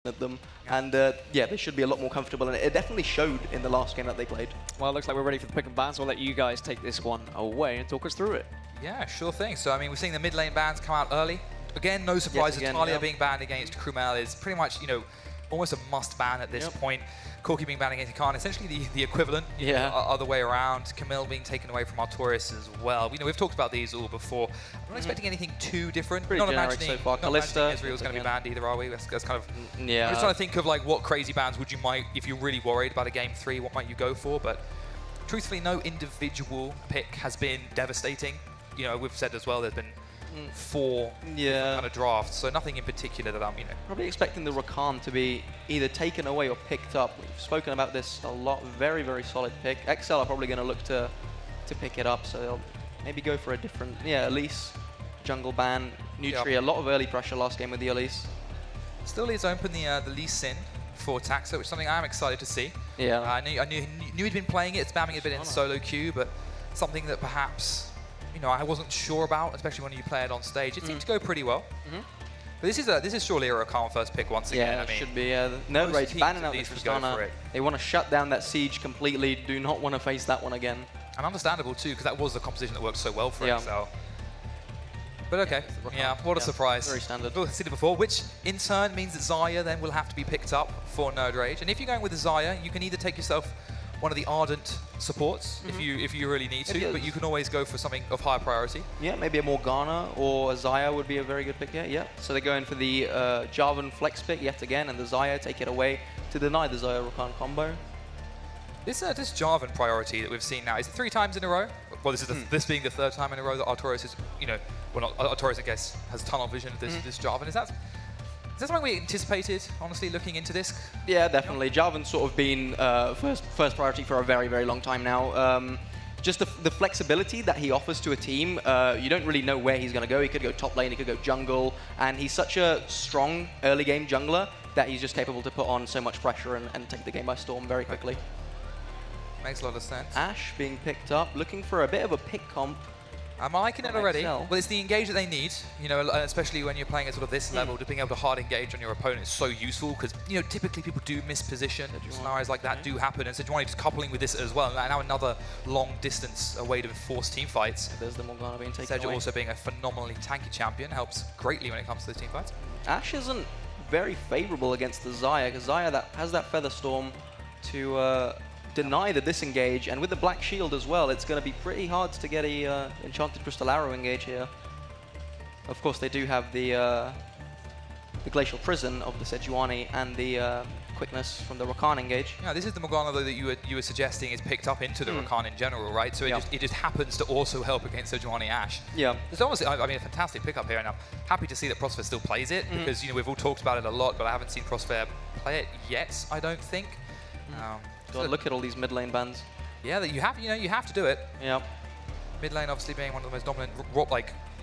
at them, and yeah, they should be a lot more comfortable, and it definitely showed in the last game that they played. Well, it looks like we're ready for the pick and ban, so I'll let you guys take this one away and talk us through it. Yeah, sure thing. So, I mean, we're seeing the mid lane bans come out early. Again, no surprises. Talia being banned against exceL is pretty much, you know, almost a must ban at this point. Corki being banned against Khan, essentially the equivalent, other way around. Camille being taken away from Artorias as well. You know, we've talked about these all before. I'm not expecting anything too different. Pretty not generic imagining, so far. not imagining Israel's going to be banned either, are we? That's kind of. I'm just trying to think of like what crazy bans would you if you're really worried about a game 3, what might you go for? But truthfully, no individual pick has been devastating. You know, we've said as well, there's been 4 kind of drafts, so nothing in particular that I'm, you know. Probably expecting the Rakan to be either taken away or picked up. We've spoken about this a lot. Very, very solid pick. exceL are probably going to look to pick it up, so they'll maybe go for a different, Elise, jungle ban, Nutri. A lot of early pressure last game with the Elise. Still leaves open the Lee Sin for Taxa, which is something I'm excited to see. Yeah. I knew he'd been playing it, spamming it a bit in solo queue, but something that perhaps, you know, I wasn't sure about, especially when you play it on stage. It seemed to go pretty well. But this is surely a Rakan first pick once again. Yeah, it should be. nerdRage banning out the Tristana. They want to shut down that siege completely. Do not want to face that one again. And understandable too, because that was the composition that worked so well for exceL. But okay, what a surprise. Very standard. We've seen it before, which in turn means that Xayah then will have to be picked up for nerdRage. And if you're going with the Xayah, you can either take yourself one of the Ardent supports if you really need to, but you can always go for something of higher priority. Yeah, maybe a Morgana or a Xayah would be a very good pick here. Yeah, so they're going for the Jarvan flex pick yet again, and the Xayah take it away to deny the Xayah Rakan combo. This Jarvan priority that we've seen now, is it 3 times in a row? Well, this is this being the 3rd time in a row that Artorias is, you know, well, not Artorias, I guess, has tunnel vision of this Jarvan. Is that something we anticipated, honestly, looking into this? Yeah, definitely. Jarvan's sort of been first priority for a very, very long time now. Just the flexibility that he offers to a team, you don't really know where he's going to go. He could go top lane, he could go jungle, and he's such a strong early game jungler that he's just capable to put on so much pressure and take the game by storm very quickly. Makes a lot of sense. Ashe being picked up, looking for a bit of a pick comp. I'm liking it already. exceL. Well, it's the engage that they need, you know, especially when you're playing at sort of this level, to being able to hard engage on your opponent is so useful, because, you know, typically people do miss position. Scenarios like that do happen, and Sejuani just coupling with this as well. And now another long distance away to force team fights. There's the Morgana being taken away. also being a phenomenally tanky champion helps greatly when it comes to the team fights. Ashe isn't very favorable against the Xayah, because Xayah has that Feather Storm to deny the disengage, and with the Black Shield as well, it's going to be pretty hard to get a Enchanted Crystal Arrow engage here. Of course, they do have the Glacial Prison of the Sejuani and the quickness from the Rakan engage. Yeah, this is the Morgana though that you were suggesting is picked up into the Rakan in general, right? So it just happens to also help against Sejuani Ashe. Yeah. It's obviously, I mean, a fantastic pickup here, and I'm happy to see that Prosper still plays it, because, you know, we've all talked about it a lot, but I haven't seen Prosper play it yet, I don't think. God, look at all these mid lane bans. Yeah, that you have to do it. Yeah. Mid lane obviously being one of the most dominant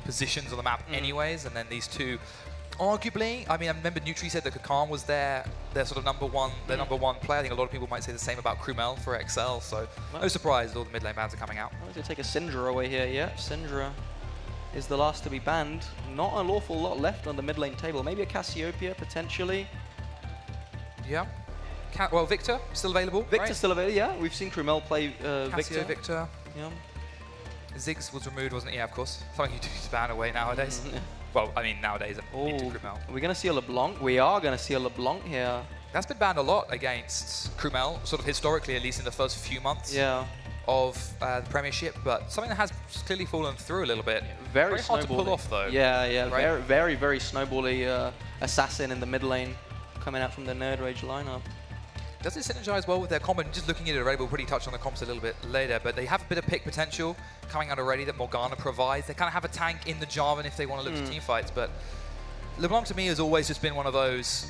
positions on the map anyways, and then these two, arguably, I mean, I remember Nutri said that Khan was their sort of number one player. I think a lot of people might say the same about exceL for exceL, so no surprise that all the mid lane bans are coming out. I'm going to take a Syndra away here. Yeah, Syndra is the last to be banned. Not an awful lot left on the mid lane table. Maybe a Cassiopeia potentially. Yeah. Well, Victor still available. Victor's still available. Yeah, we've seen exceL play Victor. Yeah. Ziggs was removed, wasn't it? Yeah, of course. Something you do to ban away nowadays. Well, I mean, nowadays into exceL. Are we going to see a LeBlanc? We are going to see a LeBlanc here. That's been banned a lot against exceL, sort of historically, at least in the first few months of the Premiership, but something that has clearly fallen through a little bit. Very hard to pull off, though. Yeah, right? very, very snowbally assassin in the mid lane coming out from the nerdRage lineup. Does it synergize well with their combo? Just looking at it already, we'll pretty touch on the comps a little bit later, but they have a bit of pick potential coming out already that Morgana provides. They kind of have a tank in the Jarvan if they want to look to team fights, but LeBlanc to me has always just been one of those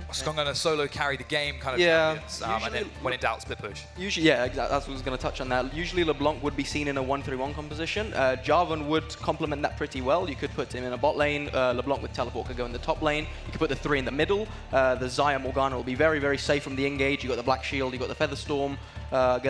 I'm going to solo carry the game kind of champions, and then when in doubt, split push. Usually, yeah, exactly. That's what I was going to touch on that. Usually LeBlanc would be seen in a 1-3-1 composition. Jarvan would complement that pretty well. You could put him in a bot lane. LeBlanc with teleport could go in the top lane. You could put the 3 in the middle. The Xayah Morgana will be very, very safe from the engage. You've got the Black Shield, you've got the Feather Storm. they're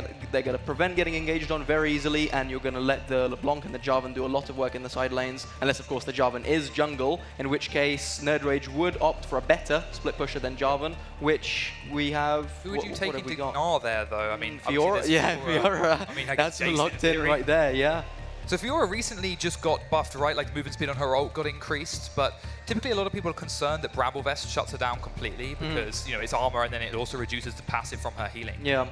going to prevent getting engaged on very easily, and you're going to let the LeBlanc and the Jarvan do a lot of work in the side lanes, unless, of course, the Jarvan is jungle, in which case nerdRage would opt for a better split pusher than Jarvan, which we have... Who would you take into Gnar there, though? I mean, Fiora? Yeah, Fiora. I mean, that's locked in right there, yeah. So Fiora recently just got buffed, right? Like, movement speed on her ult got increased, but typically a lot of people are concerned that Bramble Vest shuts her down completely because, you know, it's armor and then it also reduces the passive from her healing. Yeah.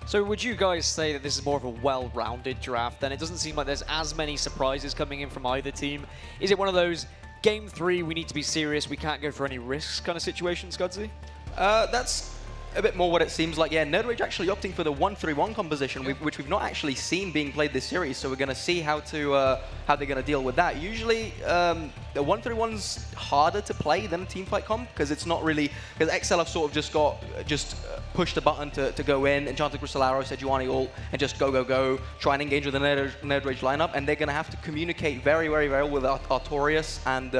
So would you guys say that this is more of a well-rounded draft then? It doesn't seem like there's as many surprises coming in from either team. Is it one of those, game 3, we need to be serious, we can't go for any risks kind of situations, Scudzy? That's a bit more what it seems like. Yeah, nerdRage actually opting for the 1-3-1 composition, which we've not actually seen being played this series, so we're going to see how they're going to deal with that. Usually, the 1-3-1's harder to play than a teamfight comp, because it's not really... Because exceL have sort of just pushed the button to go in, Enchanted Crystal Arrow, Sejuani ult, and just go, try and engage with the nerdRage lineup, and they're going to have to communicate very, very well with Artorias and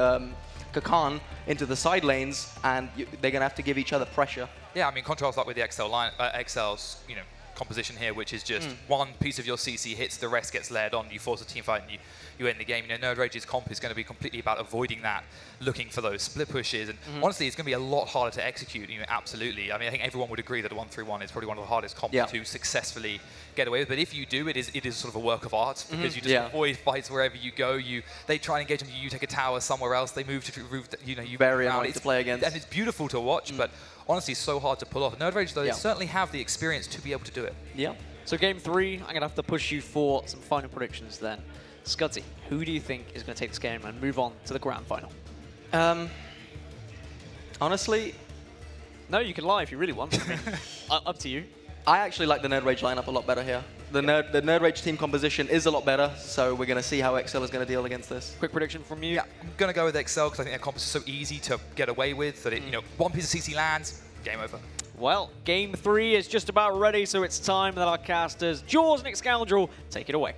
Kakan into the side lanes, and they're going to have to give each other pressure. Yeah, I mean, contrast that with the exceL's, you know, composition here, which is just one piece of your CC hits, the rest gets layered on, you force a team fight, and you end the game. You know, nerdRage's comp is going to be completely about avoiding that, looking for those split pushes, and honestly, it's going to be a lot harder to execute, you know, absolutely. I mean, I think everyone would agree that a 1-3-1 is probably one of the hardest comps to successfully get away with, but if you do, it is sort of a work of art, because you just avoid fights wherever you go. They try and engage them, you take a tower somewhere else, they move to, you know, you very annoying to play against. And it's beautiful to watch, but honestly, it's so hard to pull off. nerdRage, though, they certainly have the experience to be able to do it. Yeah. So game 3, I'm going to have to push you for some final predictions then. Scudzy, who do you think is going to take this game and move on to the grand final? Honestly... No, you can lie if you really want. I mean, up to you. I actually like the nerdRage lineup a lot better here. The nerdRage team composition is a lot better, so we're going to see how exceL is going to deal against this. Quick prediction from you? Yeah, I'm going to go with exceL because I think their comp is so easy to get away with that, you know, one piece of CC lands, game over. Well, game 3 is just about ready, so it's time that our casters, Jaws and exCalendril, take it away.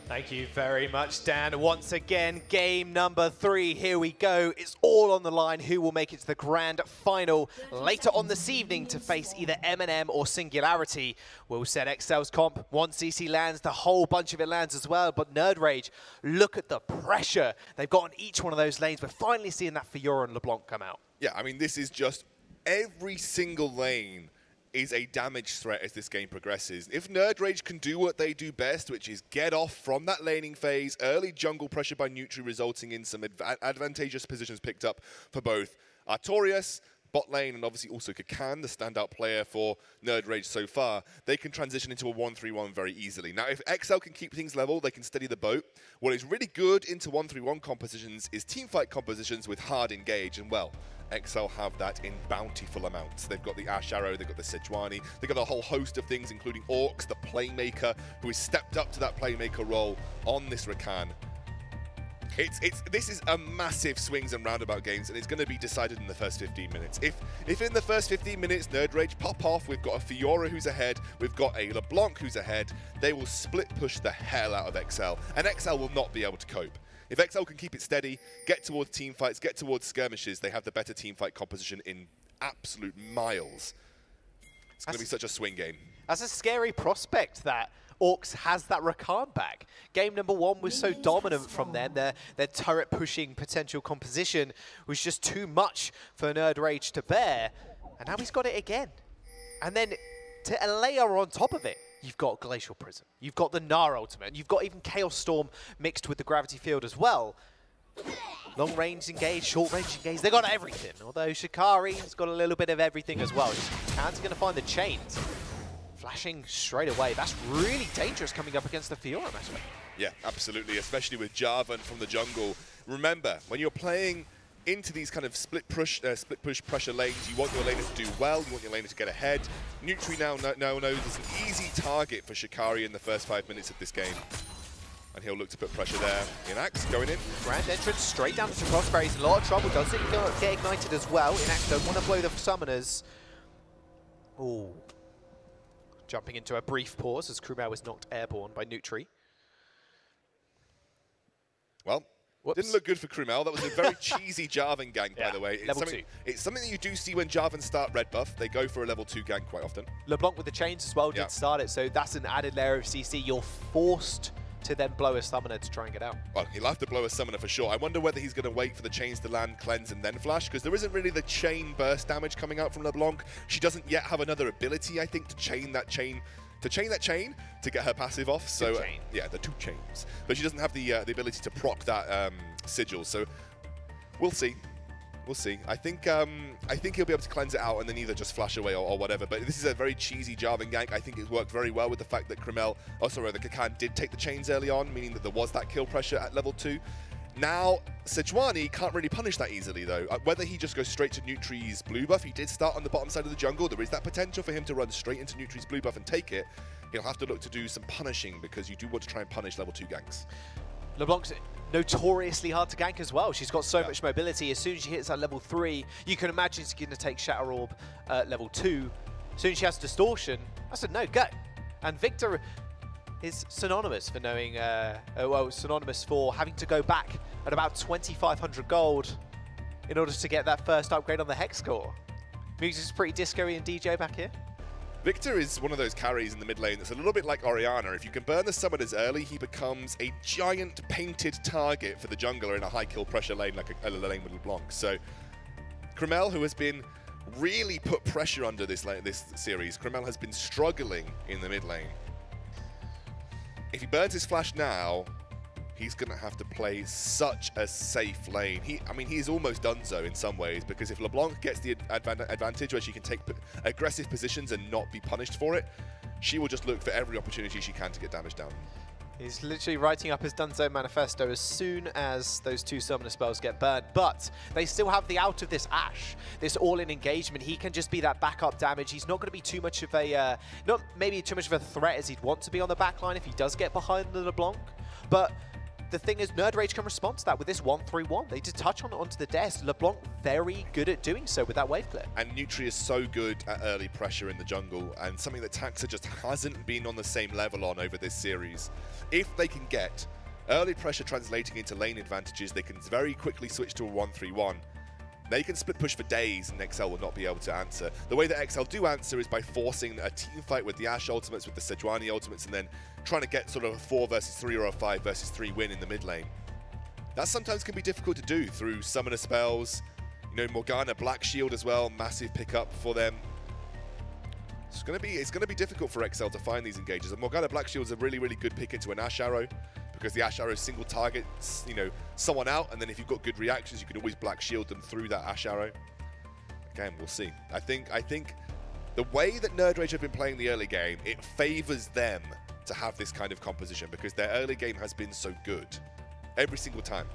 Thank you very much, Dan. Once again, game number 3. Here we go. It's all on the line. Who will make it to the grand final later on this evening to face either M&M or Singularity? We'll set exceL's comp. One CC lands, the whole bunch of it lands as well. But nerdRage, look at the pressure they've got on each one of those lanes. We're finally seeing that Fiora and LeBlanc come out. Yeah, I mean, this is just every single lane is a damage threat as this game progresses. If nerdRage can do what they do best, which is get off from that laning phase, early jungle pressure by Nutri resulting in some advantageous positions picked up for both Artorias, bot lane, and obviously also Kakan, the standout player for nerdRage so far, they can transition into a 1-3-1 very easily. Now, if exceL can keep things level, they can steady the boat. What is really good into 1-3-1 compositions is teamfight compositions with hard engage, and well, exceL have that in bountiful amounts. They've got the Ash Arrow, they've got the Sejuani, they've got a whole host of things, including Orcs, the Playmaker, who has stepped up to that Playmaker role on this Rakan. This is a massive swings and roundabout games, and it's going to be decided in the first 15 minutes. If in the first 15 minutes nerdRage pop off, we've got a Fiora who's ahead, we've got a LeBlanc who's ahead, they will split push the hell out of exceL, and exceL will not be able to cope. If exceL can keep it steady, get towards team fights, get towards skirmishes, they have the better team fight composition in absolute miles. It's going to be such a swing game. That's a scary prospect that Orcs has that Rakan back. Game number 1 was so dominant from them. Their turret pushing potential composition was just too much for nerdRage to bear. And now he's got it again. And then to layer on top of it, you've got Glacial Prison, you've got the Gnar ultimate, you've got even Chaos Storm mixed with the Gravity Field as well. Long range engage, short range engage, they got everything. Although Shikari's got a little bit of everything as well. Han's going to find the chains. Flashing straight away. That's really dangerous coming up against the Fiora matchup. Yeah, absolutely, especially with Jarvan from the jungle. Remember, when you're playing into these kind of split push pressure lanes, you want your laner to do well, you want your laner to get ahead. Nutri now knows there's an easy target for Shikari in the first 5 minutes of this game. And he'll look to put pressure there. Inax going in. Grand entrance straight down to Crossberries. A lot of trouble. Does it get ignited as well? Inax don't want to blow the summoners. Ooh. Jumping into a brief pause as Krumau was knocked airborne by Nutri. Well, Whoops. Didn't look good for Krumel. That was a very cheesy Jarvan gank, by the way. Level 2. It's something that you do see when Jarvan start red buff. They go for a level 2 gank quite often. LeBlanc with the chains as well did start it, so that's an added layer of CC. You're forced to then blow a summoner to try and get out. Well, he'll have to blow a summoner for sure. I wonder whether he's going to wait for the chains to land, cleanse, and then flash, because there isn't really the chain burst damage coming out from LeBlanc. She doesn't yet have another ability, I think, to chain that chain to get her passive off. So yeah, the 2 chains. But she doesn't have the ability to proc that sigil. So we'll see. We'll see. I think he'll be able to cleanse it out and then either just flash away or whatever. But this is a very cheesy Jarvan gank. I think it worked very well with the fact that Krumel, the Kakan did take the chains early on, meaning that there was that kill pressure at level 2. Now, Sejuani can't really punish that easily, though. Whether he just goes straight to Nutri's blue buff, he did start on the bottom side of the jungle. There is that potential for him to run straight into Nutri's blue buff and take it. He'll have to look to do some punishing, because you do want to try and punish level 2 ganks. LeBlanc's notoriously hard to gank as well. She's got so much mobility. As soon as she hits that level 3, you can imagine she's going to take Shatter Orb level 2. As soon as she has Distortion, I said, no, go. And Victor is synonymous for knowing, synonymous for having to go back at about 2,500 gold in order to get that first upgrade on the Hex score. Music's pretty disco-y and DJ back here. Victor is one of those carries in the mid lane that's a little bit like Orianna. If you can burn the summoners early, he becomes a giant painted target for the jungler in a high kill pressure lane like a lane with LeBlanc. So Krumel, who has been really put pressure under this series, Krumel has been struggling in the mid lane. If he burns his flash now, he's going to have to play such a safe lane. I mean, he's almost done so in some ways, because if LeBlanc gets the advantage where she can take aggressive positions and not be punished for it, she will just look for every opportunity she can to get damage down. He's literally writing up his Dunzo manifesto as soon as those 2 summoner spells get burned. But they still have the out of this Ashe, this all-in engagement. He can just be that backup damage. He's not going to be too much of a, not maybe too much of a threat as he'd want to be on the backline if he does get behind the LeBlanc. But the thing is, nerdRage can respond to that with this 1-3-1. They did touch onto the desk. LeBlanc very good at doing so with that wave clip. And Nutri is so good at early pressure in the jungle, and something that Taxa just hasn't been on the same level on over this series. If they can get early pressure translating into lane advantages, they can very quickly switch to a 1-3-1. They can split push for days, and exceL will not be able to answer. The way that exceL do answer is by forcing a team fight with the Ashe ultimates, with the Sejuani ultimates, and then trying to get sort of a 4 versus 3 or a 5 versus 3 win in the mid lane. That sometimes can be difficult to do through summoner spells. You know, Morgana Black Shield as well, massive pickup for them. It's going to be difficult for exceL to find these engages. And Morgana Black Shield is a really, really good pick into an Ashe Arrow, because the Ashe Arrow single targets, you know, someone out, and then if you've got good reactions, you can always Black Shield them through that Ashe Arrow. Again, we'll see. I think the way that nerdRage have been playing the early game, it favors them to have this kind of composition, because their early game has been so good every single time.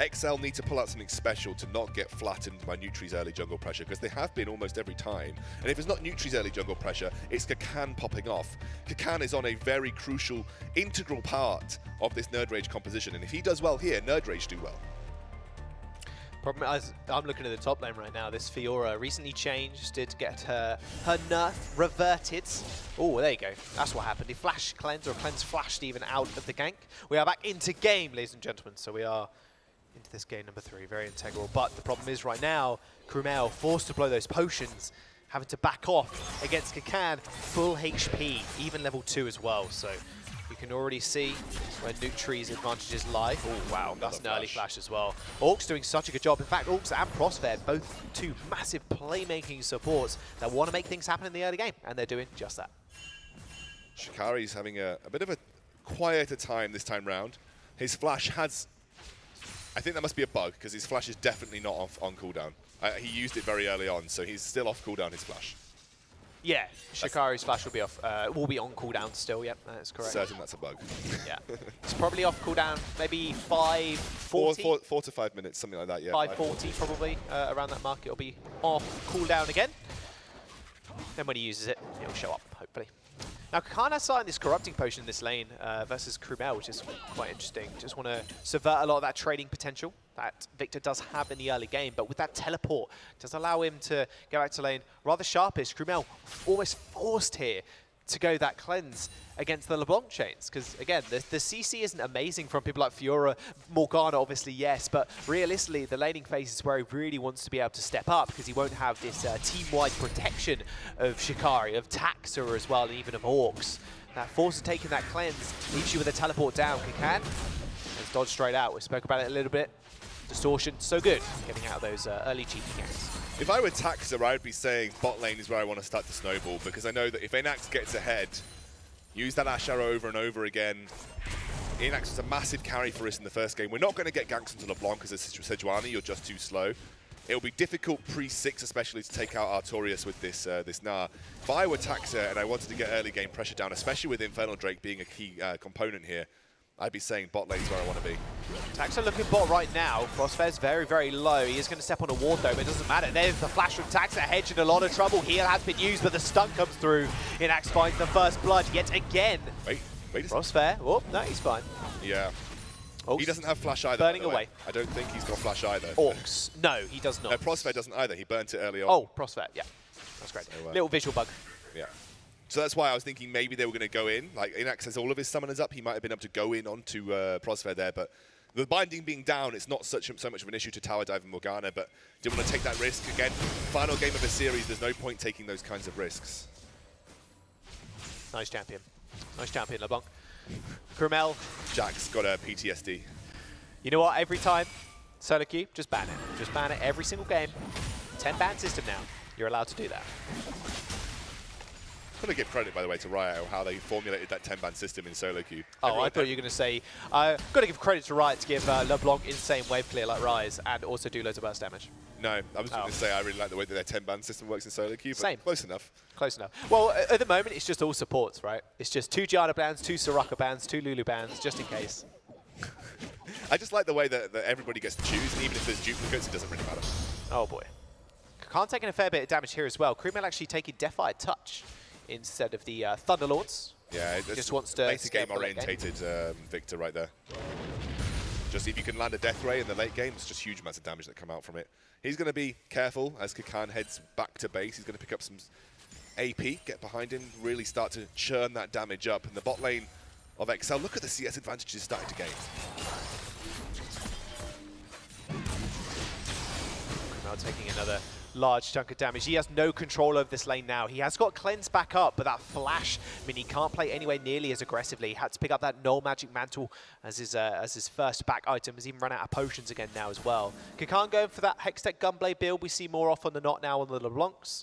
exceL need to pull out something special to not get flattened by Nutri's early jungle pressure, because they have been almost every time. And if it's not Nutri's early jungle pressure, it's Kakan popping off. Kakan is on a very crucial, integral part of this nerdRage composition, and if he does well here, nerdRage do well. Problem is, I'm looking at the top lane right now. This Fiora recently changed, did get her nerf reverted. Oh, there you go. That's what happened. He flash cleanse, or cleanse flashed even out of the gank. We are back into game, ladies and gentlemen. So we are into this game number 3, very integral. But the problem is right now, Krumel forced to blow those potions, having to back off against Kakan, full HP, even level 2 as well. So you can already see where Nutri's advantages lie. Oh wow, that's an early flash as well. Orcs doing such a good job. In fact, Orcs and Prosfed, both 2 massive playmaking supports that want to make things happen in the early game, and they're doing just that. Shikari's having a bit of a quieter time this time round. His flash has, I think that must be a bug, because his flash is definitely not on cooldown. He used it very early on, so he's still off cooldown, his flash. Yeah, Shikari's flash will be off. Will be on cooldown still. Yep, that's correct. Certain that's a bug. Yeah, it's probably off cooldown. Maybe 5:40. 4 to 5 minutes, something like that. Yeah. 5:40 probably around that mark. It'll be off cooldown again. Then when he uses it, it'll show up hopefully. Now, Kakan has started this corrupting potion in this lane versus Krumel, which is quite interesting. Just want to subvert a lot of that trading potential that Victor does have in the early game, but with that teleport, does allow him to go back to lane rather sharpish. Krumel almost forced here to go that cleanse against the LeBlanc chains. Because, again, the CC isn't amazing from people like Fiora. Morgana, obviously, yes. But realistically, the laning phase is where he really wants to be able to step up because he won't have this team-wide protection of Shikari, of Taxa as well, and even of Orcs. That force of taking that cleanse leaves you with a teleport down. Kakan has dodged straight out. We spoke about it a little bit. Distortion, so good, getting out of those early cheeky ganks. If I were Taxa, I would be saying bot lane is where I want to start to snowball, because I know that if Inax gets ahead, use that Ash Arrow over and over again. Inax was a massive carry for us in the first game. We're not going to get ganks into LeBlanc because it's Sejuani, you're just too slow. It'll be difficult pre-6 especially to take out Artorias with this this Gnar. If I were Taxa and I wanted to get early game pressure down, especially with Infernal Drake being a key component here, I'd be saying bot lane's where I want to be. Taxa looking bot right now. Crossfair's very, very low. He is going to step on a ward though, but it doesn't matter. There's the flash from Taxa. Hedge in a lot of trouble. Heal has been used, but the stun comes through. Inax finds the first blood yet again. Wait a second. Crossfair. Oh, no, he's fine. Yeah. Oh, he doesn't have flash either. Burning away. I don't think he's got flash either. Orcs. No, he does not. No, Prosfair doesn't either. He burnt it early on. Oh, Crossfair. Yeah. That's great. So, little visual bug. Yeah. So that's why I was thinking maybe they were going to go in. Like, Inax has all of his summoners up. He might have been able to go in onto Prosfair there, but the binding being down, it's not so much of an issue to tower dive and Morgana, but didn't want to take that risk. Again, final game of a series, there's no point taking those kinds of risks. Nice champion. Nice champion, LeBlanc. Crumel. Jack's got a PTSD. You know what? Every time, solo queue, just ban it. Just ban it every single game. 10 ban system now. You're allowed to do that. I'm going to give credit, by the way, to Riot on how they formulated that 10-ban system in solo queue. Oh, I thought you were going to say, got to give credit to Riot to give LeBlanc insane wave clear like Rise and also do loads of burst damage. No, I was going to say I really like the way that their 10-ban system works in solo queue, but Same. Close enough. Close enough. Well, at the moment, it's just all supports, right? It's just 2 Gianna bans, 2 Soraka bans, 2 Lulu bans, just in case. I just like the way that everybody gets to choose, and even if there's duplicates, it doesn't really matter. Oh, boy. Khan taking a fair bit of damage here as well. Crewmail actually taking Defiant Touch instead of the Thunderlords. Yeah, it's just wants to later game-orientated Victor right there. Just if you can land a Death Ray in the late game, it's just huge amounts of damage that come out from it. He's going to be careful as Kakan heads back to base. He's going to pick up some AP, get behind him, really start to churn that damage up. In the bot lane of exceL, look at the CS advantages starting to gain. Now taking another large chunk of damage. He has no control over this lane now. He has got cleanse back up, but that flash, I mean, he can't play anywhere nearly as aggressively. He had to pick up that null magic mantle as his first back item. He's even run out of potions again now as well. Kakan going for that Hextech Gunblade build we see more often than not now on the LeBlancs.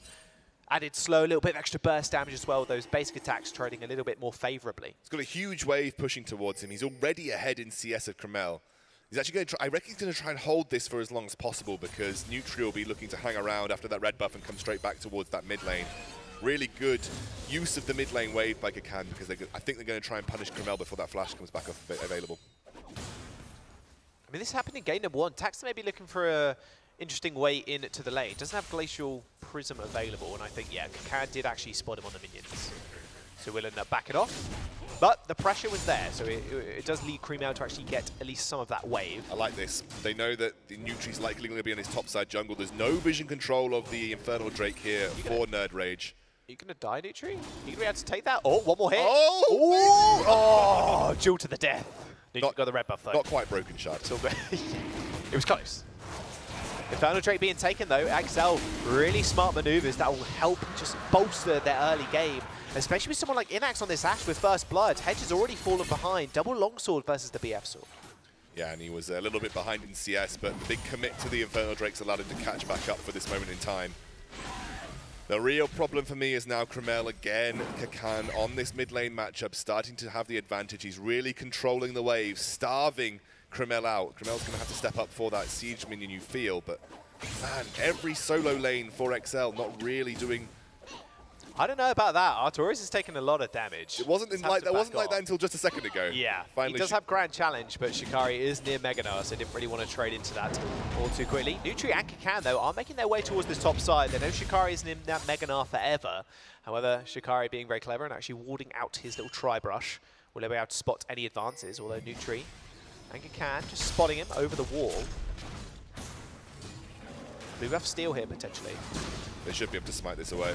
Added slow, a little bit of extra burst damage as well. Those basic attacks trading a little bit more favorably. He's got a huge wave pushing towards him. He's already ahead in CS of Crumel. He's actually going to try, I reckon he's going to try and hold this for as long as possible because Neutri will be looking to hang around after that red buff and come straight back towards that mid lane. Really good use of the mid lane wave by Kakan because I think they're going to try and punish Crumel before that flash comes back up available. I mean, this happened in game number 1. Taxa may be looking for a interesting way into the lane. Doesn't have Glacial Prism available, and I think, yeah, Kakan did actually spot him on the minions. So we'll end up back it off. But the pressure was there, so it does lead Crumel to actually get at least some of that wave. I like this. They know that the Nutri's likely going to be on his topside jungle. There's no vision control of the Infernal Drake here for nerdRage. Are you going to die, Nutri? Are you going to be able to take that? Oh, one more hit. Oh! Oh, duel to the death. Nutri got the red buff, though. Not quite broken shot. It's all good. It was close. Infernal Drake being taken, though. exceL, really smart maneuvers that will help just bolster their early game. Especially with someone like Inax on this Ashe with First Blood. Hedge has already fallen behind. Double longsword versus the BF sword. Yeah, and he was a little bit behind in CS, but the big commit to the Infernal Drakes allowed him to catch back up for this moment in time. The real problem for me is now Crumel again. Kakan on this mid lane matchup starting to have the advantage. He's really controlling the wave, starving Crumel out. Crumel's going to have to step up for that siege minion you feel, but man, every solo lane for exceL not really doing... I don't know about that. Artorias is taking a lot of damage. It wasn't like that until just a second ago. Yeah, finally he does have Grand Challenge, but Shikari is near Mega Gnar, so didn't really want to trade into that all too quickly. Nutri and Kakan, though, are making their way towards this top side. They know Shikari isn't in that Mega Gnar forever. However, Shikari being very clever and actually warding out his little tri-brush, will they be able to spot any advances, although Nutri and Kakan just spotting him over the wall. Blue buff steal here, potentially. They should be able to smite this away.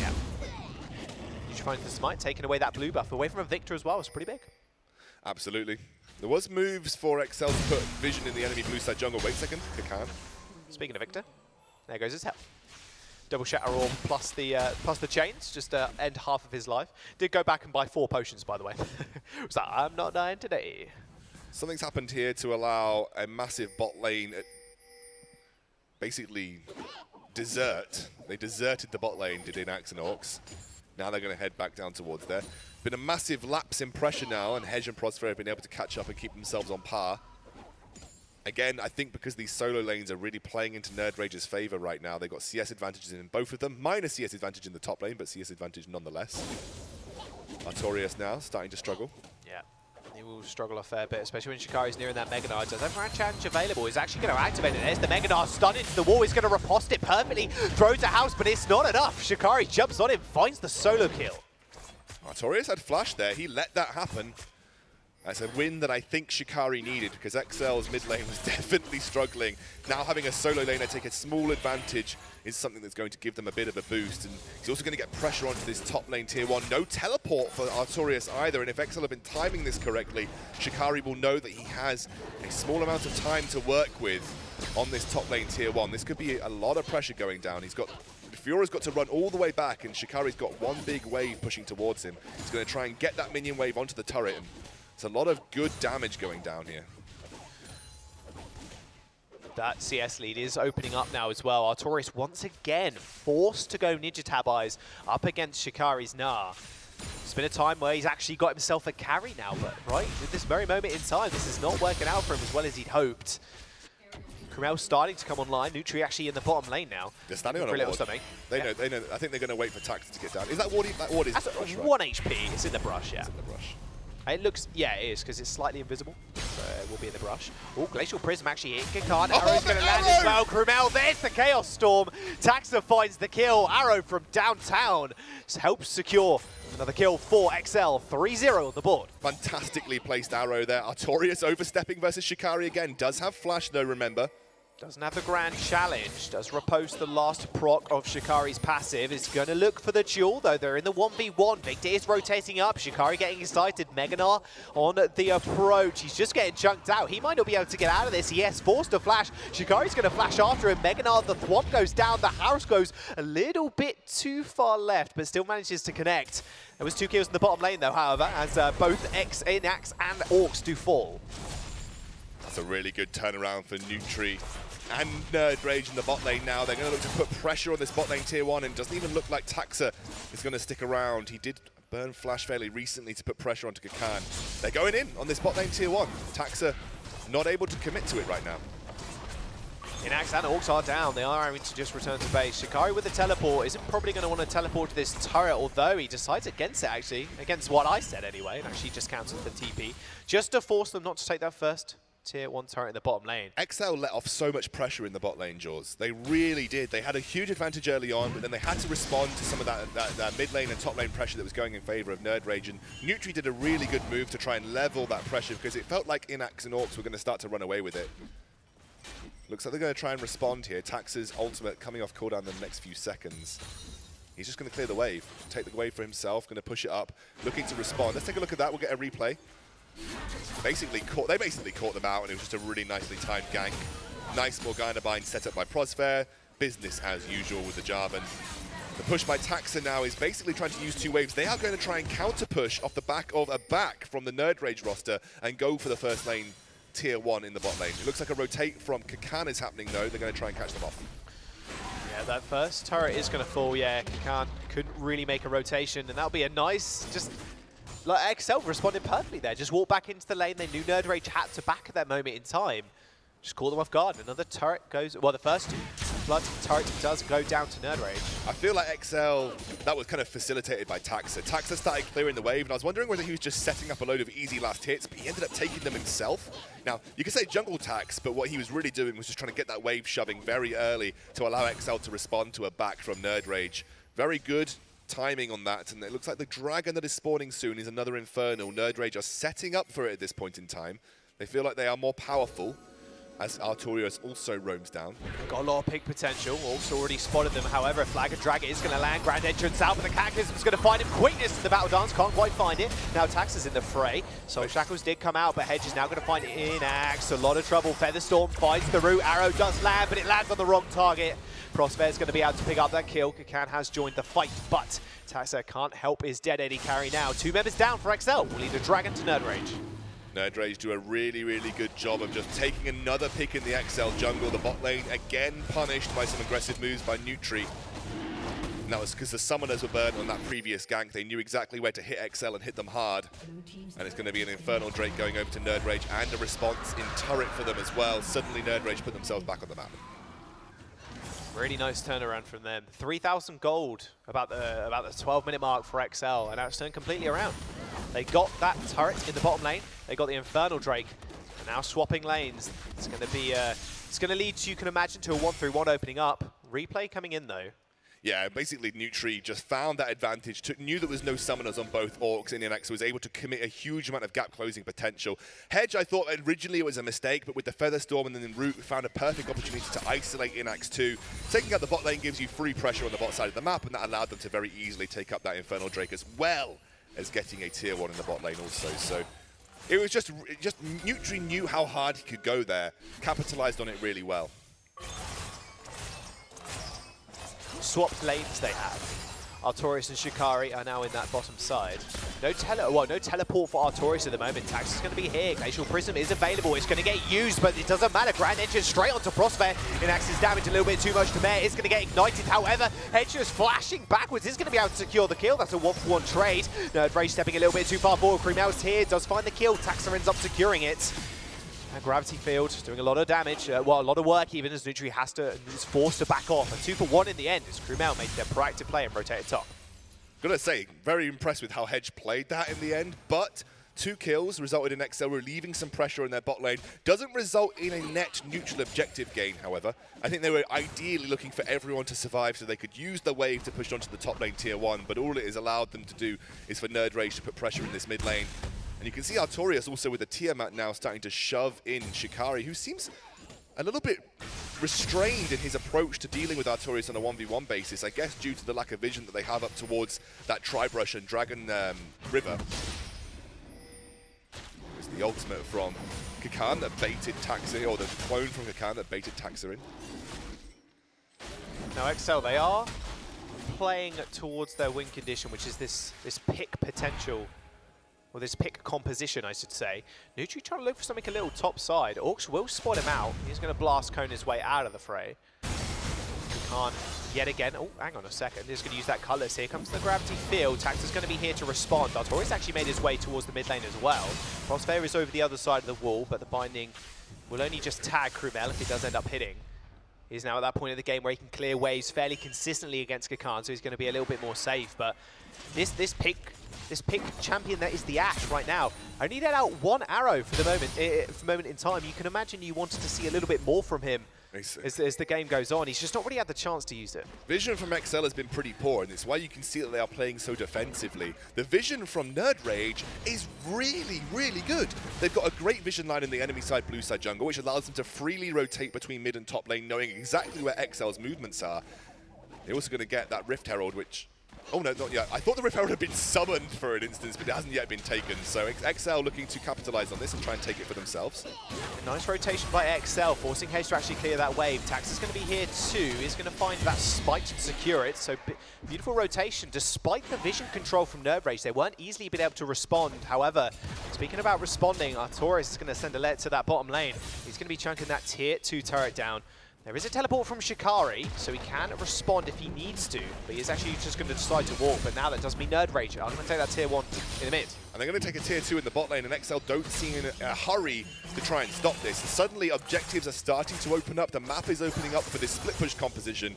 Yeah. Future finds the smite, taking away that blue buff away from a Victor as well. It's pretty big. Absolutely. There was moves for exceL to put vision in the enemy blue side jungle. Wait a second, Kakan. Speaking of Victor, there goes his health. Double Shatter Orb plus the chains, just end half of his life. Did go back and buy 4 potions, by the way. Was like, I'm not dying today. Something's happened here to allow a massive bot lane basically desert. They deserted the bot lane, did Inax and Orcs. Now they're going to head back down towards there. Been a massive lapse in pressure now, and Hedge and Prosper have been able to catch up and keep themselves on par. Again, I think because these solo lanes are really playing into nerdRage's favor right now. They've got CS advantages in both of them. Minor CS advantage in the top lane, but CS advantage nonetheless. Artorias now starting to struggle. Yeah, he will struggle a fair bit, especially when Shikari's nearing that Mega Knight. Does have a challenge available. He's actually going to activate it. There's the Mega Knight stunned into the wall. He's going to riposte it perfectly. Throws a house, but it's not enough. Shikari jumps on him, finds the solo kill. Artorias had flash there. He let that happen. That's a win that I think Shikari needed, because exceL's mid lane was definitely struggling. Now having a solo laner take a small advantage is something that's going to give them a bit of a boost. And he's also going to get pressure onto this top lane tier 1. No teleport for Artorias either, and if exceL have been timing this correctly, Shikari will know that he has a small amount of time to work with on this top lane tier 1. This could be a lot of pressure going down. Fiora's got to run all the way back, and Shikari's got one big wave pushing towards him. He's going to try and get that minion wave onto the turret. And it's a lot of good damage going down here. That CS lead is opening up now as well. Artorias once again forced to go Ninja Tab Eyes up against Shikari's Gnar. It's been a time where he's actually got himself a carry now, but right at this very moment in time, this is not working out for him as well as he'd hoped. Krumel's starting to come online. Nutri actually in the bottom lane now. They're standing on a ward. They know. I think they're going to wait for Tax to get down. Is that ward? That ward is in the brush, right? 1 HP. It's in the brush, yeah. It's in the brush. It looks, yeah, it is, because it's slightly invisible. So it will be in the brush. Oh, Glacial Prism actually hit Kakan. Arrow's going to land as well. Krumel, there's the Chaos Storm. Taxa finds the kill. Arrow from downtown helps secure another kill for exceL. 3-0 on the board. Fantastically placed Arrow there. Artorias overstepping versus Shikari again. Does have flash though, remember. Doesn't have the grand challenge. Does riposte the last proc of Shikari's passive. Is going to look for the duel, though. They're in the 1v1. Victor is rotating up. Shikari getting excited. Mega Knight on the approach. He's just getting chunked out. He might not be able to get out of this. Yes, forced to flash. Shikari's going to flash after him. Mega Knight, the thwomp goes down. The house goes a little bit too far left, but still manages to connect. There was 2 kills in the bottom lane, though, however, as both Inax and Orcs do fall. That's a really good turnaround for Nutri and nerdRage in the bot lane now. They're going to look to put pressure on this bot lane tier 1, and it doesn't even look like Taxa is going to stick around. He did burn flash fairly recently to put pressure onto Kakan. They're going in on this bot lane tier 1. Taxa not able to commit to it right now. Inax and Orcs are down. They are having to just return to base. Shikari with the teleport isn't probably going to want to teleport to this turret, although he decides against it, actually. Against what I said, anyway, and actually just cancels the TP. Just to force them not to take that first tier 1 turret in the bottom lane. exceL let off so much pressure in the bot lane, Jaws. They really did. They had a huge advantage early on, but then they had to respond to some of that mid lane and top lane pressure that was going in favor of nerdRage. And Nutri did a really good move to try and level that pressure, because it felt like Inax and Orcs were going to start to run away with it. Looks like they're going to try and respond here. Taxa's ultimate coming off cooldown in the next few seconds. He's just going to clear the wave, take the wave for himself, going to push it up, looking to respond. Let's take a look at that. We'll get a replay. They basically caught them out, and it was just a really nicely timed gank. Nice Morgana bind set up by Prosper. Business as usual with the Jarvan. The push by Taxa now is basically trying to use 2 waves. They are going to try and counter push off the back of a back from the nerdRage roster and go for the first lane tier 1 in the bot lane. It looks like a rotate from Kakan is happening though. They're going to try and catch them off. Yeah, that first turret is going to fall. Yeah, Kakan couldn't really make a rotation, and that'll be a nice, just like exceL responded perfectly there. Just walked back into the lane. They knew nerdRage had to back at that moment in time. Just caught them off guard. Another turret goes, well, the first blood turret does go down to nerdRage. I feel like exceL, that was kind of facilitated by Taxa. Taxa started clearing the wave, and I was wondering whether he was just setting up a load of easy last hits, but he ended up taking them himself. Now, you could say jungle tax, but what he was really doing was just trying to get that wave shoving very early to allow exceL to respond to a back from nerdRage. Very good timing on that, and it looks like the dragon that is spawning soon is another Infernal. nerdRage are setting up for it at this point in time. They feel like they are more powerful. as Artorias also roams down. They've got a lot of pick potential. Also already spotted them. However, a Flag and Drag is going to land. Grand entrance out, but the Cataclysm's going to find him. Quickness to the Battle Dance. Can't quite find it. Now Tax is in the fray. So Shackles did come out, but Hedge is now going to find it in Axe. A lot of trouble. Featherstorm finds the route. Arrow does land, but it lands on the wrong target. Prospet's going to be able to pick up that kill. Kakan has joined the fight, but Taxa can't help his dead Eddie carry now. 2 members down for exceL. Will lead the Dragon to nerdRage. nerdRage do a really, really good job of just taking another pick in the exceL jungle. The bot lane again punished by some aggressive moves by newtRage. And that was because the summoners were burnt on that previous gank. They knew exactly where to hit exceL and hit them hard. And it's going to be an Infernal Drake going over to nerdRage and a response in turret for them as well. Suddenly nerdRage put themselves back on the map. Really nice turnaround from them. 3,000 gold about the 12-minute mark for exceL, and now it's turned completely around. They got that turret in the bottom lane. They got the Infernal Drake, and now swapping lanes. It's going to be it's going to lead to, you can imagine, to a 1-3-1 opening up. Replay coming in though. Yeah, basically newtRage just found that advantage, knew there was no summoners on both Orcs and EMX, so was able to commit a huge amount of gap closing potential. Hedge, I thought originally it was a mistake, but with the Featherstorm and then the route, found a perfect opportunity to isolate EMX 2. Taking out the bot lane gives you free pressure on the bot side of the map, and that allowed them to very easily take up that Infernal Drake, as well as getting a tier 1 in the bot lane also. So it was just newtRage knew how hard he could go there, capitalized on it really well. Swapped lanes they have. Artorias and Shikari are now in that bottom side. No teleport for Artorias at the moment. Tax is going to be here. Glacial Prism is available. It's going to get used, but it doesn't matter. Grand Entrance straight onto Prospect. Inax's damage a little bit too much to bear. It's going to get ignited. However, Hedge is flashing backwards. Is going to be able to secure the kill. That's a 1-for-1 trade. nerdRage stepping a little bit too far forward. Cremel's here. Does find the kill. Taxa ends up securing it. And Gravity Field doing a lot of damage, well, a lot of work even, as newtRage is forced to back off. A 2-for-1 in the end as Crumel made their proactive play and rotated top. Gotta say, very impressed with how Hedge played that in the end, but 2 kills resulted in exceL relieving some pressure on their bot lane. Doesn't result in a net neutral objective gain, however. I think they were ideally looking for everyone to survive so they could use the wave to push onto the top lane tier 1, but all it has allowed them to do is for nerdRage to put pressure in this mid lane. And you can see Artorias also with the Tiamat now starting to shove in Shikari, who seems a little bit restrained in his approach to dealing with Artorias on a 1v1 basis, I guess due to the lack of vision that they have up towards that Tribrush and Dragon River. It's the ultimate from Kakan that baited Taxa, or the clone from Kakan that baited Taxa in. Now exceL, they are playing towards their win condition, which is this pick potential. Or this pick composition, I should say. newtRage trying to look for something a little top side. Orcs will spot him out. He's going to blast cone his way out of the fray. Kakan yet again. Oh, hang on a second. He's going to use that colours. Here comes the Gravity Field. Tax is going to be here to respond. Artorias actually made his way towards the mid lane as well. Crossfair is over the other side of the wall, but the binding will only just tag Crumel if he does end up hitting. He's now at that point in the game where he can clear waves fairly consistently against Kakan, so he's going to be a little bit more safe. But this pick champion that is the Ashe right now only let out 1 arrow for the moment in time. You can imagine you wanted to see a little bit more from him as the game goes on. He's just not really had the chance to use it. Vision from exceL has been pretty poor, and it's why you can see that they are playing so defensively. The vision from nerdRage is really, really good. They've got a great vision line in the enemy side, blue side jungle, which allows them to freely rotate between mid and top lane, knowing exactly where exceL's movements are. They're also going to get that Rift Herald, which... Oh no, not yet. I thought the Rift Herald had been summoned for an instance, but it hasn't yet been taken. So exceL looking to capitalize on this and try and take it for themselves. A nice rotation by exceL, forcing Hedge to actually clear that wave. Tax is going to be here too. He's going to find that spike to secure it. So beautiful rotation. Despite the vision control from nerdRage, they weren't easily been able to respond. However, speaking about responding, Artorias is going to send a letter to that bottom lane. He's going to be chunking that tier 2 turret down. There is a teleport from Shikari, so he can respond if he needs to, but he's actually just going to decide to walk. But now that does mean nerdRage are going to take that tier 1 in the mid. And they're going to take a tier 2 in the bot lane, and exceL don't seem in a hurry to try and stop this. And suddenly objectives are starting to open up. The map is opening up for this split push composition.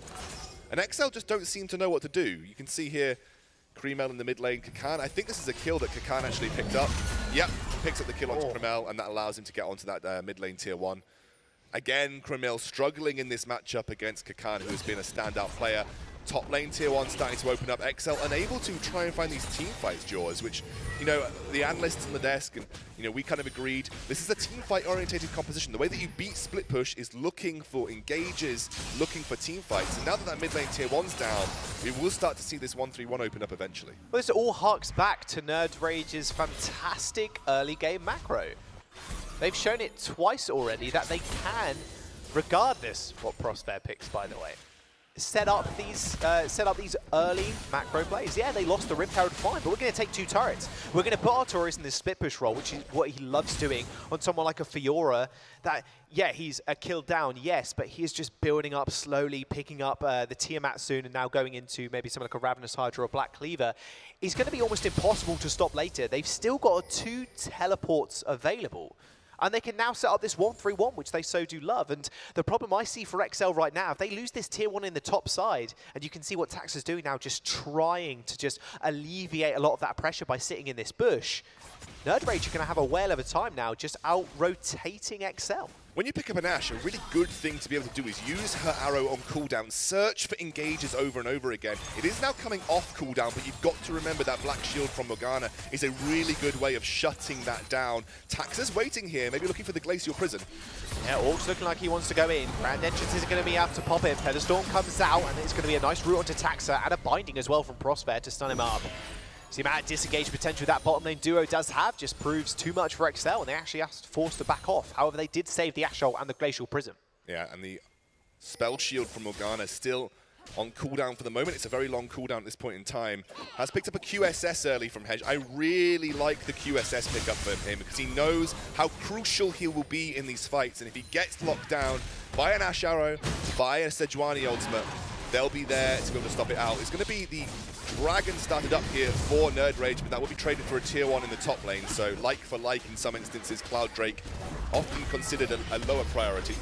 And exceL just don't seem to know what to do. You can see here Cremel in the mid lane. Kakan, I think this is a kill that Kakan actually picked up. Yep, picks up the kill onto Cremel, and that allows him to get onto that mid lane tier 1. Again, Cremil struggling in this matchup against Kakan, who has been a standout player. Top lane tier 1 starting to open up. exceL unable to try and find these team fights, Jaws, which, you know, the analysts on the desk and, you know, we kind of agreed, this is a team fight orientated composition. The way that you beat split push is looking for engages, looking for team fights. And now that that mid lane tier 1's down, we will start to see this 1-3-1 open up eventually. Well, this all harks back to nerdRage's fantastic early game macro. They've shown it twice already that they can, regardless what Prosper picks, by the way, set up these early macro plays. Yeah, they lost the Rift Herald fine, but we're going to take 2 turrets. We're going to put Artorias in this split push role, which is what he loves doing on someone like a Fiora. That, yeah, he's a kill down, yes, but he is just building up slowly, picking up the Tiamat soon, and now going into maybe something like a Ravenous Hydra or Black Cleaver. It's going to be almost impossible to stop later. They've still got 2 teleports available. And they can now set up this 1-3-1, which they so do love. And the problem I see for exceL right now, if they lose this tier 1 in the top side, and you can see what Tax is doing now, just trying to just alleviate a lot of that pressure by sitting in this bush, nerdRage are going to have a whale of a time now, just out-rotating exceL. When you pick up an Ashe, a really good thing to be able to do is use her arrow on cooldown, search for engages over and over again. It is now coming off cooldown, but you've got to remember that Black Shield from Morgana is a really good way of shutting that down. Taxa's waiting here, maybe looking for the Glacial Prison. Yeah, Orcs looking like he wants to go in. Grand Entrance is going to be able to pop in. Featherstorm comes out, and it's going to be a nice route onto Taxa, and a binding as well from Prosper to stun him up. So the amount of disengage potential that bottom lane duo does have just proves too much for exceL, and they actually have to force to back off. However, they did save the Ashe ult and the Glacial Prism. Yeah, and the Spell Shield from Morgana still on cooldown for the moment. It's a very long cooldown at this point in time. Has picked up a QSS early from Hedge. I really like the QSS pickup for him because he knows how crucial he will be in these fights, and if he gets locked down by an Ashe Arrow, by a Sejuani ultimate, they'll be there to be able to stop it out. It's going to be the Dragon started up here for nerdRage, but that will be traded for a tier 1 in the top lane. So like for like in some instances, Cloud Drake often considered a lower priority.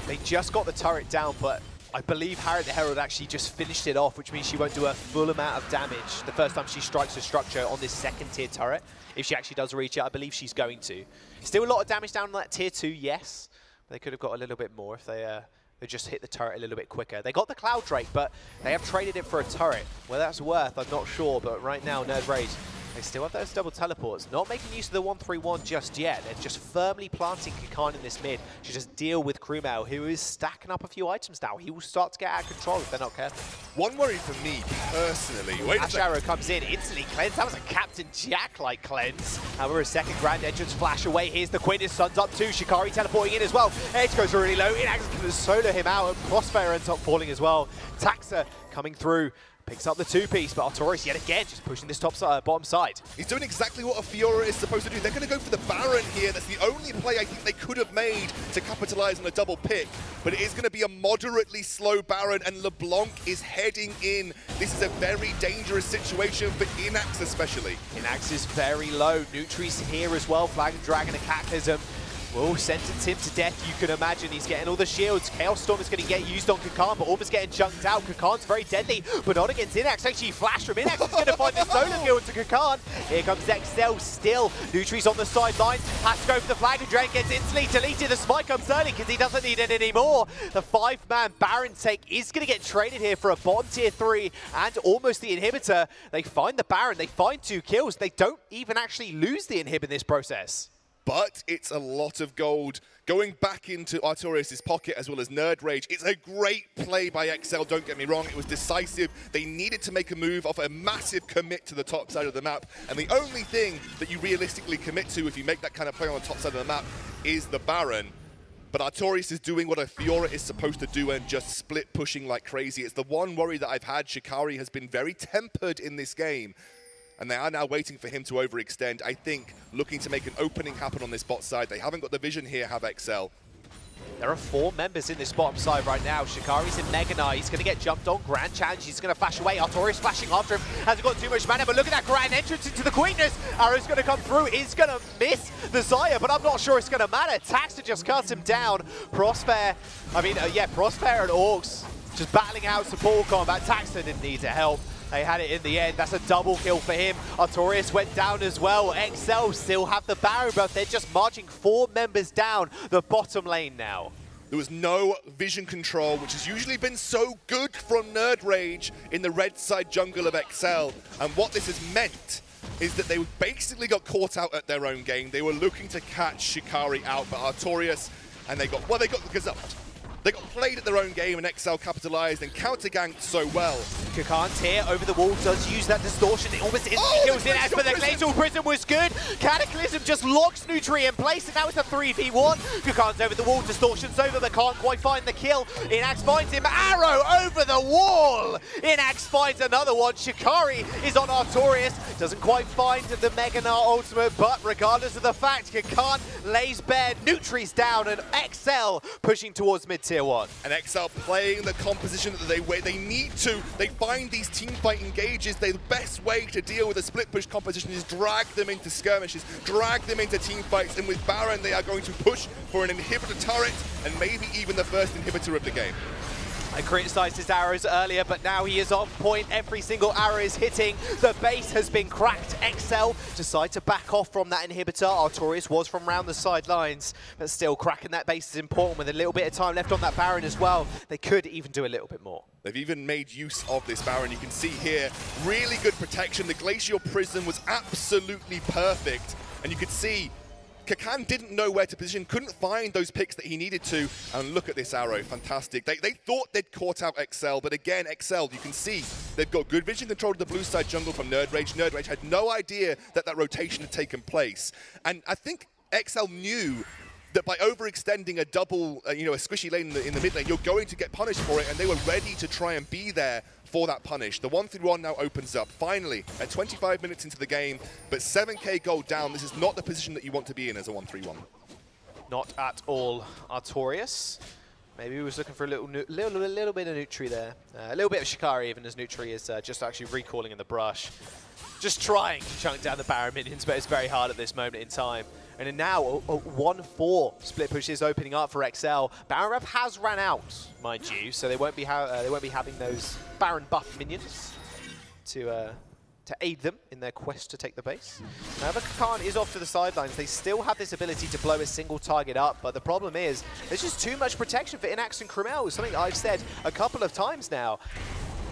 They just got the turret down, but I believe Harriet the Herald actually just finished it off, which means she won't do a full amount of damage the first time she strikes a structure on this second tier turret. If she actually does reach it, I believe she's going to. Still a lot of damage down on that tier 2, yes. They could have got a little bit more if they just hit the turret a little bit quicker. They got the Cloud Drake, but they have traded it for a turret. Where that's worth, I'm not sure, but right now, nerdRage, they still have those double teleports. Not making use of the 1-3-1 just yet. They're just firmly planting Kakan in this mid to just deal with Crewmail, who is stacking up a few items now. He will start to get out of control if they're not careful. One worry for me, personally... Ashe Arrow comes in, instantly cleanse. That was a Captain Jack-like cleanse. However, a second Grand Entrance flash away. Here's the Queen, his son's up too. Shikari teleporting in as well. Edge goes really low. Inax can solo him out, and Crossfire ends up falling as well. Taxa coming through. Picks up the 2-piece, but Artorias yet again just pushing this top side, bottom side. He's doing exactly what a Fiora is supposed to do. They're going to go for the Baron here. That's the only play I think they could have made to capitalize on a double pick. But it is going to be a moderately slow Baron, and LeBlanc is heading in. This is a very dangerous situation for Inax especially. Inax is very low. Nutri's here as well. Flag and Dragon and Cataclysm will sentence him to death. You can imagine he's getting all the shields. Chaos Storm is going to get used on Kakan, but almost getting chunked out. Kakan's very deadly, but not against Inax. Actually, flash from Inax is going to find the solo kill to Kakan. Here comes exceL still. Nutri's on the sidelines. Has to go for the flag, and Dragon gets instantly deleted. The smite comes early because he doesn't need it anymore. The 5-man Baron take is going to get traded here for a bottom tier 3 and almost the inhibitor. They find the Baron. They find 2 kills. They don't even actually lose the inhib in this process. But it's a lot of gold going back into Artorias' pocket as well as nerdRage. It's a great play by exceL, don't get me wrong. It was decisive. They needed to make a move off a massive commit to the top side of the map. And the only thing that you realistically commit to if you make that kind of play on the top side of the map is the Baron. But Artorias is doing what a Fiora is supposed to do and just split pushing like crazy. It's the one worry that I've had. Shikari has been very tempered in this game, and they are now waiting for him to overextend. I think looking to make an opening happen on this bot side. They haven't got the vision here, have exceL. There are 4 members in this bottom side right now. Shikari's in Mega Knight. He's going to get jumped on. Grand Challenge. He's going to flash away. Artorias flashing after him. Hasn't got too much mana, but look at that Grand Entrance into the Queenness. Arrow's going to come through. He's going to miss the Xayah, but I'm not sure it's going to matter. Taxa just cuts him down. Prosper and Orcs just battling out support combat. Taxa didn't need to help. They had it in the end. That's a double kill for him. Artorias went down as well. exceL still have the Baron, but they're just marching 4 members down the bottom lane now. There was no vision control, which has usually been so good from nerdRage in the red side jungle of exceL. And what this has meant is that they basically got caught out at their own game. They were looking to catch Shikari out, but Artorias, and they got the Gazalt. They got played at their own game, and exceL capitalized and counter-ganked so well. Kakant here over the wall does use that distortion. It almost instantly kills it, but the Glacial Prism was good. Cataclysm just locks Nutri in place, and now it's a 3v1. Kakant's over the wall, distortion's over, but can't quite find the kill. Inax finds him, arrow over the wall. Inax finds another one. Shikari is on Artorias, doesn't quite find the Mega Gnar ultimate, but regardless of the fact, Kakant lays bare. Nutri's down, and exceL pushing towards mid-tier 1. And exceL playing the composition that they need to. They find these teamfight engages. The best way to deal with a split push composition is drag them into skirmishes, drag them into teamfights, and with Baron they are going to push for an inhibitor turret and maybe even the first inhibitor of the game. I criticised his arrows earlier, but now he is on point. Every single arrow is hitting. The base has been cracked. exceL decide to back off from that inhibitor. Artorias was from round the sidelines, but still cracking that base is important with a little bit of time left on that Baron as well. They could even do a little bit more. They've even made use of this Baron. You can see here, really good protection. The Glacial Prism was absolutely perfect, and you could see Kakant didn't know where to position, couldn't find those picks that he needed to, and look at this arrow, fantastic. They thought they'd caught out exceL, but again, exceL, you can see they've got good vision control of the blue side jungle from nerdRage. nerdRage had no idea that rotation had taken place, and I think exceL knew that by overextending a double, a squishy lane in the mid lane, you're going to get punished for it, and they were ready to try and be there for that punish. The 1-3-1 now opens up, finally, at 25 minutes into the game, but 7k gold down. This is not the position that you want to be in as a 1-3-1. Not at all. Artorias, maybe he was looking for a little bit of Nutri there. A little bit of Shikari, even as Nutri is just actually recalling in the brush. Just trying to chunk down the Baron minions, but it's very hard at this moment in time. And then now, a 1-4 split push is opening up for exceL. Baron Rev has ran out, mind you, so they won't be having those Baron buff minions to aid them in their quest to take the base. Now, the Kakant is off to the sidelines. They still have this ability to blow a single target up, but the problem is there's just too much protection for Inax and Crumel, something I've said a couple of times now.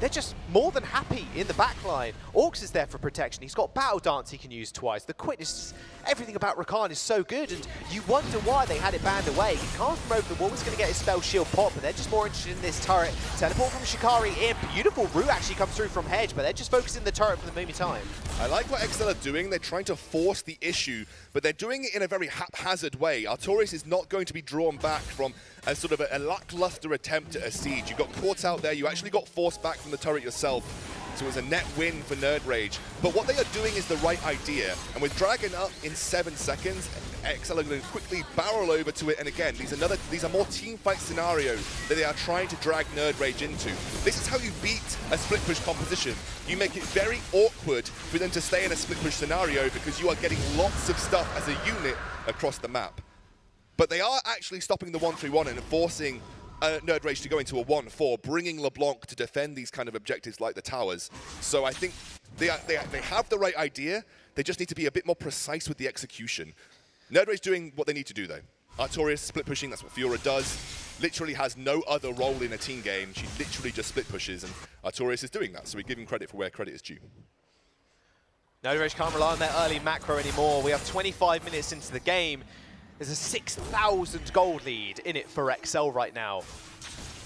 They're just more than happy in the backline. Orcs is there for protection. He's got Battle Dance he can use twice. The quickness, everything about Rakan is so good, and you wonder why they had it banned away. He can't from over the wall. He's going to get his spell shield pop, but they're just more interested in this turret. Teleport from Shikari in. Beautiful route actually comes through from Hedge, but they're just focusing the turret for the meantime. I like what exceL are doing. They're trying to force the issue, but they're doing it in a very haphazard way. Artorias is not going to be drawn back from a sort of a lackluster attempt at a siege. You got caught out there. You actually got forced back from the turret yourself. So it was a net win for nerdRage. But what they are doing is the right idea. And with Dragon up in 7 seconds, exceL are going to quickly barrel over to it. And again, these are more team fight scenarios that they are trying to drag nerdRage into. This is how you beat a split push composition. You make it very awkward for them to stay in a split push scenario because you are getting lots of stuff as a unit across the map. But they are actually stopping the 1-3-1 and forcing nerdRage to go into a 1-4, bringing LeBlanc to defend these kind of objectives like the towers. So I think they have the right idea. They just need to be a bit more precise with the execution. nerdRage doing what they need to do, though. Artorias split pushing, that's what Fiora does. Literally has no other role in a team game. She literally just split pushes, and Artorias is doing that. So we give him credit for where credit is due. nerdRage can't rely on their early macro anymore. We have 25 minutes into the game. There's a 6,000 gold lead in it for exceL right now.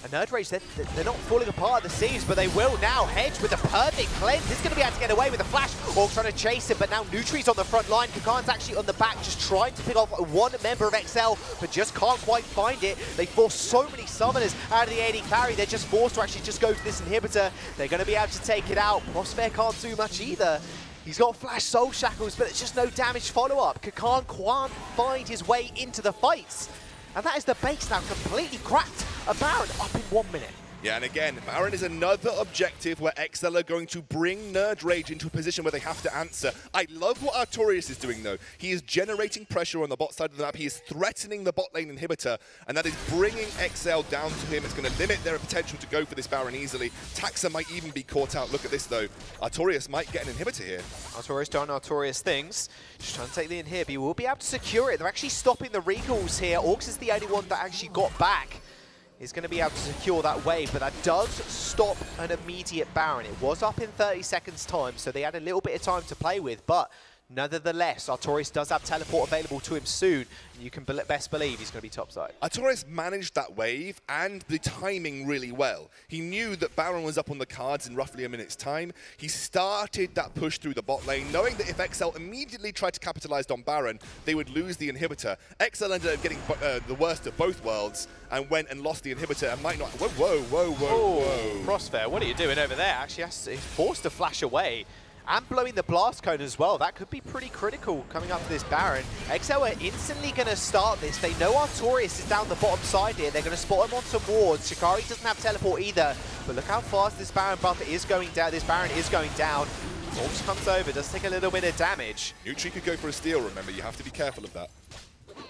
And nerdRage, they're not falling apart at the seams, but they will now. Hedge with a perfect cleanse. He's going to be able to get away with a flash. Orc trying to chase him, but now Nutri's on the front line. Kakant's actually on the back, just trying to pick off one member of exceL, but just can't quite find it. They force so many summoners out of the AD carry. They're just forced to actually just go to this inhibitor. They're going to be able to take it out. Prospere can't do much either. He's got Flash Soul Shackles, but it's just no damage follow-up. Kakant can't find his way into the fights. And that is the base now completely cracked. A Baron up in 1 minute. Yeah, and again, Baron is another objective where exceL are going to bring nerdRage into a position where they have to answer. I love what Artorias is doing, though. He is generating pressure on the bot side of the map. He is threatening the bot lane inhibitor, and that is bringing exceL down to him. It's going to limit their potential to go for this Baron easily. Taxa might even be caught out. Look at this, though. Artorias might get an inhibitor here. Artorias doing Artorias things. Just trying to take the inhib. He will be able to secure it. They're actually stopping the recalls here. Orcs is the only one that actually got back. Is going to be able to secure that wave, but that does stop an immediate Baron. It was up in 30 seconds time, so they had a little bit of time to play with, but nevertheless, Artorias does have teleport available to him soon, and you can best believe he's going to be topside. Artorias managed that wave and the timing really well. He knew that Baron was up on the cards in roughly a minute's time. He started that push through the bot lane, knowing that if exceL immediately tried to capitalize on Baron, they would lose the inhibitor. exceL ended up getting the worst of both worlds and went and lost the inhibitor and might not... Whoa. Crossfair, what are you doing over there? Actually, he's forced to flash away. And blowing the blast cone as well. That could be pretty critical coming up to this Baron. exceL are instantly going to start this. They know Artorias is down the bottom side here. They're going to spot him on some wards. Shikari doesn't have teleport either. But look how fast this Baron buffer is going down. This Baron is going down. Orcs comes over, does take a little bit of damage. nerdRage could go for a steal, remember. You have to be careful of that.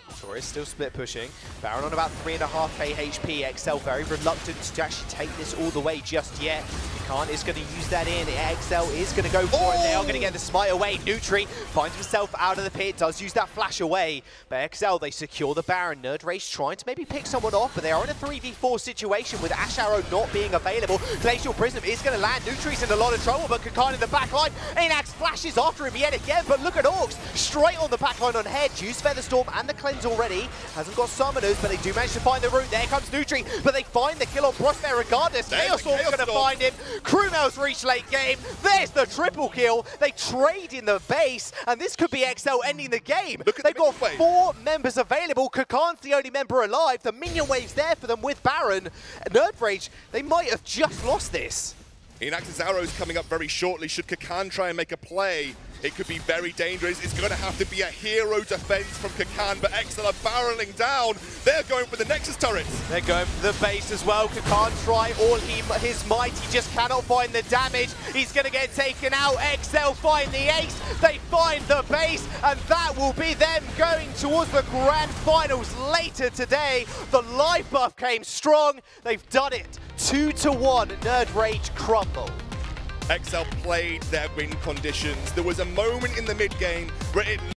Artorias still split pushing. Baron on about 3.5k HP. exceL very reluctant to actually take this all the way just yet. Khan is going to use that in. exceL is going to go for it. They are going to get the smite away. nerdRage finds himself out of the pit. Does use that flash away. But exceL, they secure the Baron. nerdRage trying to maybe pick someone off, but they are in a 3v4 situation with Ash Arrow not being available. Glacial Prism is going to land. nerdRage's in a lot of trouble, but Khan in the backline. Anax flashes after him yet again, but look at Orcs. Straight on the backline on Hedge. Use Featherstorm and the Cleanse already. Hasn't got Summoners, but they do manage to find the route. There comes nerdRage, but they find the kill on Prospere regardless. Chaos Storm's going to find him. Crewmel's reached late game. There's the triple kill. They trade in the base, and this could be exceL ending the game. They've got 4 members available. Kakan's the only member alive. The minion wave's there for them with Baron. nerdRage, they might have just lost this. Inax's arrows coming up very shortly. Should Kakan try and make a play, it could be very dangerous. It's going to have to be a hero defense from Kakan, but exceL are barreling down. They're going for the Nexus turrets. They're going for the base as well. Kakan try all his might. He just cannot find the damage. He's going to get taken out. exceL find the ace. They find the base, and that will be them going towards the grand finals later today. The life buff came strong. They've done it. 2-1. nerdRage crumble. exceL played their win conditions. There was a moment in the mid game where it